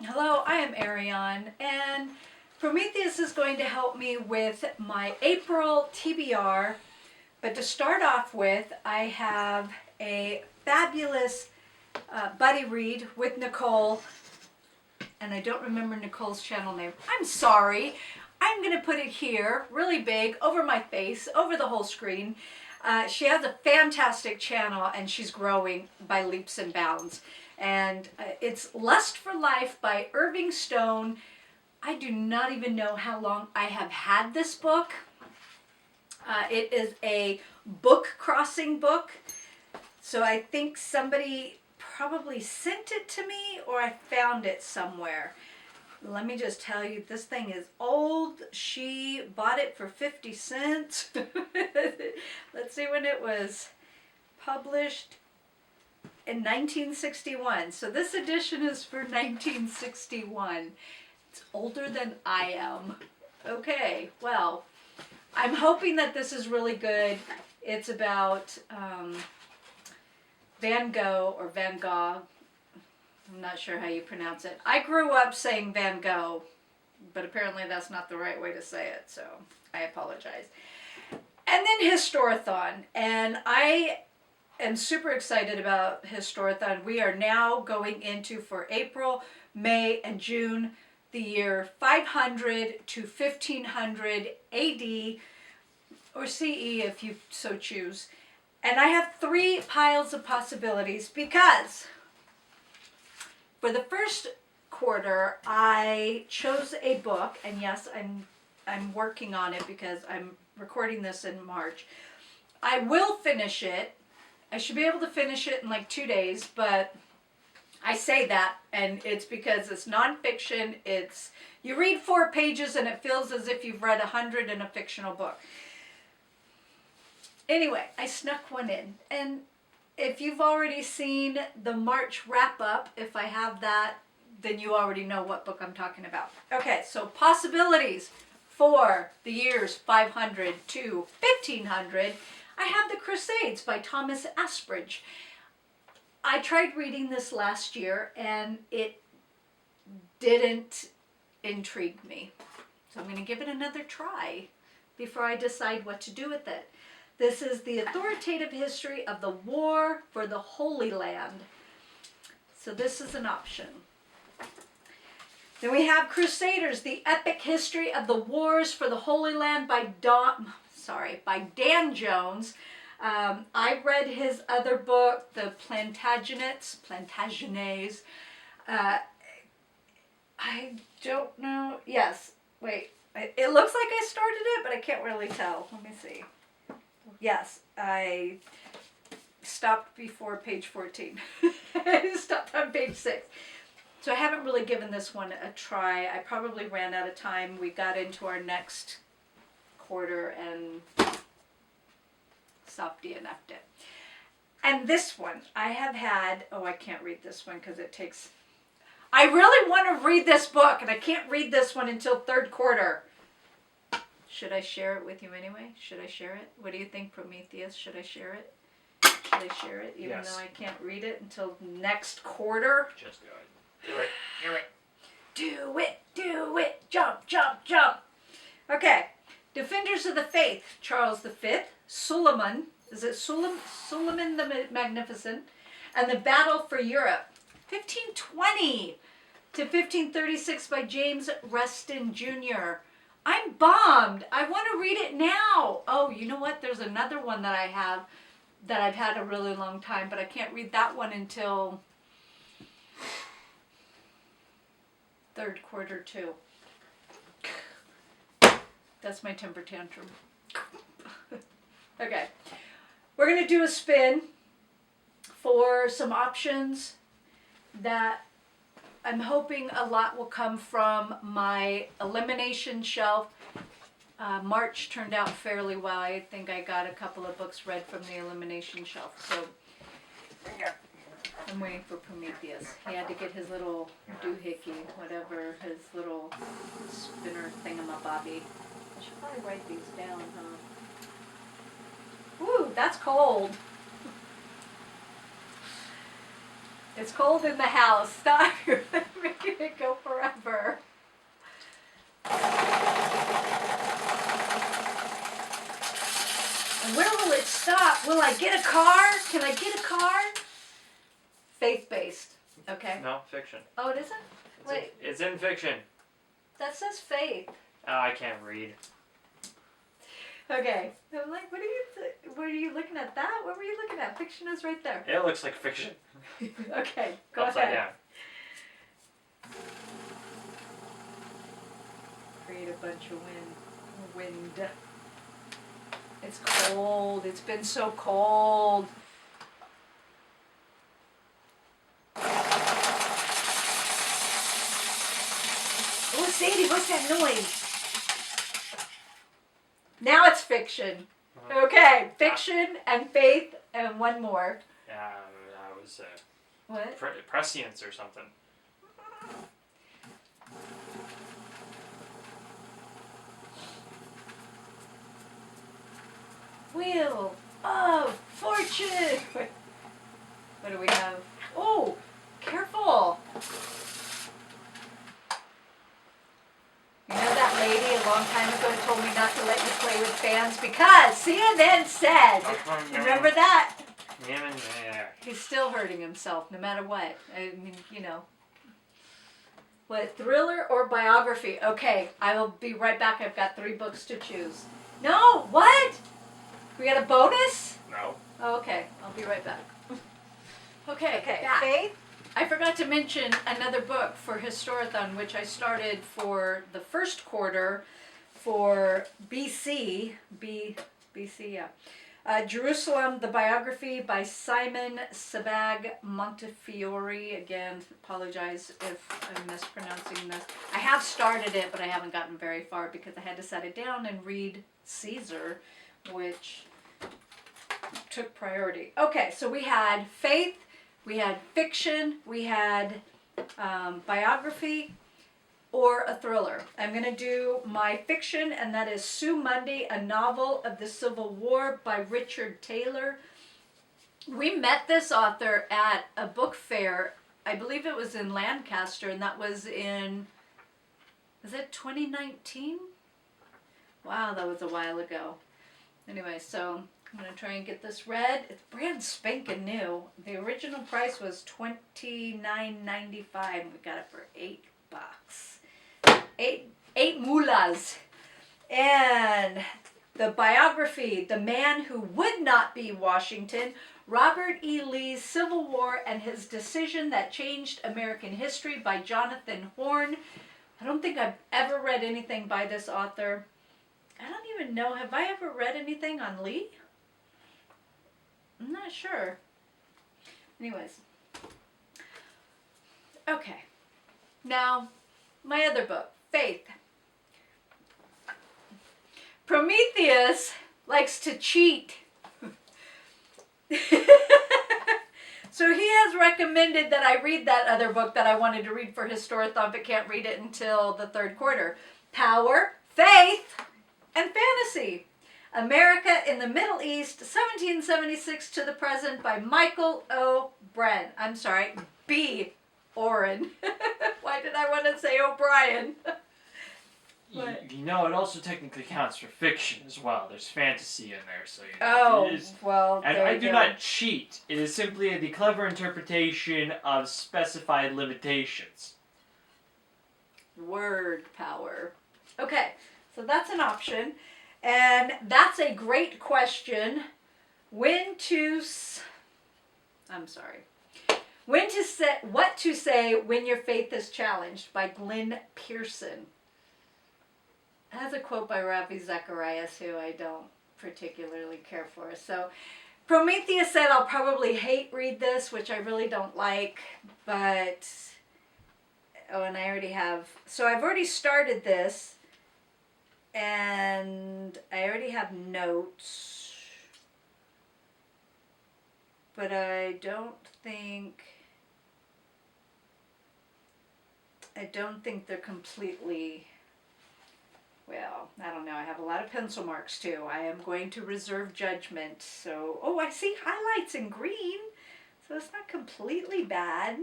Hello, I am Ariane, and Prometheus is going to help me with my April TBR. But to start off with, I have a fabulous buddy read with Nicole, and I don't remember Nicole's channel name. I'm sorry. I'm going to put it here, really big, over my face, over the whole screen. She has a fantastic channel, and she's growing by leaps and bounds. And it's Lust for Life by Irving Stone. I do not even know how long I have had this book. It is a book crossing book. So I think somebody probably sent it to me, or I found it somewhere. Let me just tell you, this thing is old. She bought it for 50 cents. Let's see when it was published. In 1961. So this edition is for 1961. It's older than I am. Okay, well, I'm hoping that this is really good. It's about Van Gogh or Van Gogh. I'm not sure how you pronounce it. I grew up saying Van Gogh, but apparently that's not the right way to say it, so I apologize. And then Historathon, and I am super excited about Historathon. We are now going into, for April, May, and June, the year 500 to 1500 AD, or CE if you so choose. And I have 3 piles of possibilities because for the first quarter, I chose a book, and yes, I'm working on it because I'm recording this in March. I will finish it. I should be able to finish it in like 2 days, but I say that, and it's because it's nonfiction. It's, you read 4 pages and it feels as if you've read 100 in a fictional book. Anyway, I snuck one in, and if you've already seen the March wrap-up, if I have that, then you already know what book I'm talking about. Okay, so possibilities for the years 500 to 1500. I have The Crusades by Thomas Asbridge. I tried reading this last year and it didn't intrigue me. So I'm going to give it another try before I decide what to do with it. This is the authoritative history of the war for the Holy Land. So this is an option. Then we have Crusaders, the epic history of the wars for the Holy Land by Dan Jones. I read his other book, The Plantagenets. I don't know. Yes, wait. It looks like I started it, but I can't really tell. Let me see. Yes, I stopped before page 14. I stopped on page 6. So I haven't really given this one a try. I probably ran out of time. We got into our next quarter and soft DNF'd it. And this one, I have had, I can't read this one because it takes, I really want to read this book and I can't read this one until 3rd quarter. Should I share it with you anyway? Should I share it? What do you think, Prometheus? Should I share it? Should I share it even though I can't read it until next quarter? Just do it. Do it. Do it. Do it. Do it. Jump, jump, jump. Okay. Defenders of the Faith, Charles V, Suleiman, is it Suleiman the Magnificent, and the Battle for Europe, 1520 to 1536 by James Reston Jr. I'm bombed. I want to read it now. Oh, you know what? There's another one that I have that I've had a really long time, but I can't read that one until 3rd quarter too. That's my temper tantrum. Okay. We're going to do a spin for some options that I'm hoping a lot will come from my elimination shelf. March turned out fairly well. I think I got a couple of books read from the elimination shelf. So I'm waiting for Prometheus. He had to get his little doohickey, whatever, his little spinner thingamabobby. I should probably write these down, huh? Woo, that's cold. It's cold in the house. Stop. You're making it go Will I get a car? Can I get a car? Faith-based. Okay. No, fiction. Oh, it isn't? Wait. It's in fiction. That says faith. Oh, I can't read. Okay. I'm like, what are you looking at that? What were you looking at? Fiction is right there. It looks like fiction. Okay, go Upside ahead. down. Create a bunch of wind. It's cold. It's been so cold. Oh, Sadie, what's that noise? Now it's fiction. Okay, fiction and faith and one more. Yeah, that was What? prescience or something. Wheel of Fortune. What do we have? Oh, careful. You know that lady a long time ago told me not to let you play with fans because CNN said. Remember that? Yeah. He's still hurting himself no matter what. I mean, you know. What, thriller or biography? Okay, I will be right back. I've got 3 books to choose. No, what? We got a bonus? No. Oh, okay, I'll be right back. Okay, Okay, Faith? I forgot to mention another book for Historathon, which I started for the first quarter for BC, yeah. Jerusalem, the Biography by Simon Sebag Montefiore. Again, apologize if I'm mispronouncing this. I have started it, but I haven't gotten very far because I had to set it down and read Caesar, which took priority. Okay, so we had faith, we had fiction, we had biography, or a thriller. I'm going to do my fiction, and that is Sue Mundy, A Novel of the Civil War by Richard Taylor. We met this author at a book fair. I believe it was in Lancaster, and that was in, was it 2019? Wow, that was a while ago. Anyway, so I'm going to try and get this read. It's brand spanking new. The original price was $29.95. We got it for $8. Eight mullahs. And the biography, The Man Who Would Not Be Washington, Robert E. Lee's Civil War and His Decision That Changed American History by Jonathan Horn. I don't think I've ever read anything by this author. I don't even know, have I ever read anything on Lee? I'm not sure. Anyways. Okay. Now, my other book, Faith. Prometheus likes to cheat. So he has recommended that I read that other book that I wanted to read for Historathon, but can't read it until the 3rd quarter. Power, Faith, and Fantasy. America in the Middle East, 1776 to the present by Michael O'Brien. I'm sorry, B. Oren. Why did I want to say O'Brien? You know, it also technically counts for fiction as well. There's fantasy in there, so you know, Oh, it is. well, And there I you do go. not cheat. It is simply the clever interpretation of specified limitations. Word power. Okay, so that's an option. And that's a great question. What to say when your faith is challenged by Glenn Pearson. It has a quote by Ravi Zacharias, who I don't particularly care for. So Prometheus said I'll probably hate read this, which I really don't like, but and I already have, so I've already started this, and I already have notes, but I don't think they're completely, well, I don't know. I have a lot of pencil marks too. I am going to reserve judgment. So, oh, I see highlights in green. So it's not completely bad.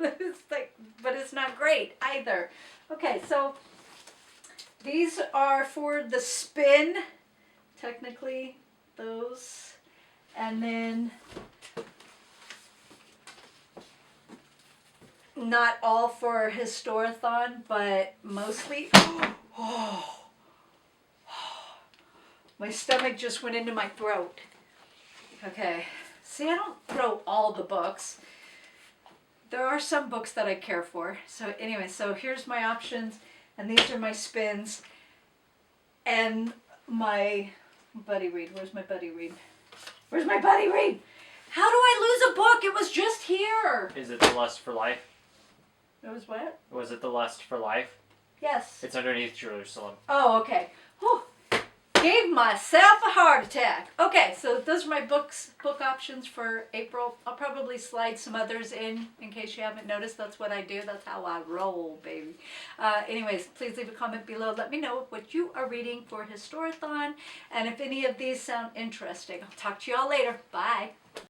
It's like, but it's not great either. Okay, so these are for the spin. Technically, those. And then not all for Historathon, but mostly. Oh, my stomach just went into my throat. Okay. See, I don't throw all the books. There are some books that I care for. So anyway, so here's my options, and these are my spins. And my buddy read. Where's my buddy read? Where's my buddy read? How do I lose a book? It was just here. Is it The Lust for Life? It was what? Was it The Lust for Life? Yes. It's underneath Jerusalem. Oh, okay. Whew. Gave myself a heart attack. Okay, so those are my book options for April. I'll probably slide some others in case you haven't noticed. That's what I do. That's how I roll, baby. Anyways, please leave a comment below. Let me know what you are reading for Historathon and if any of these sound interesting. I'll talk to you all later. Bye.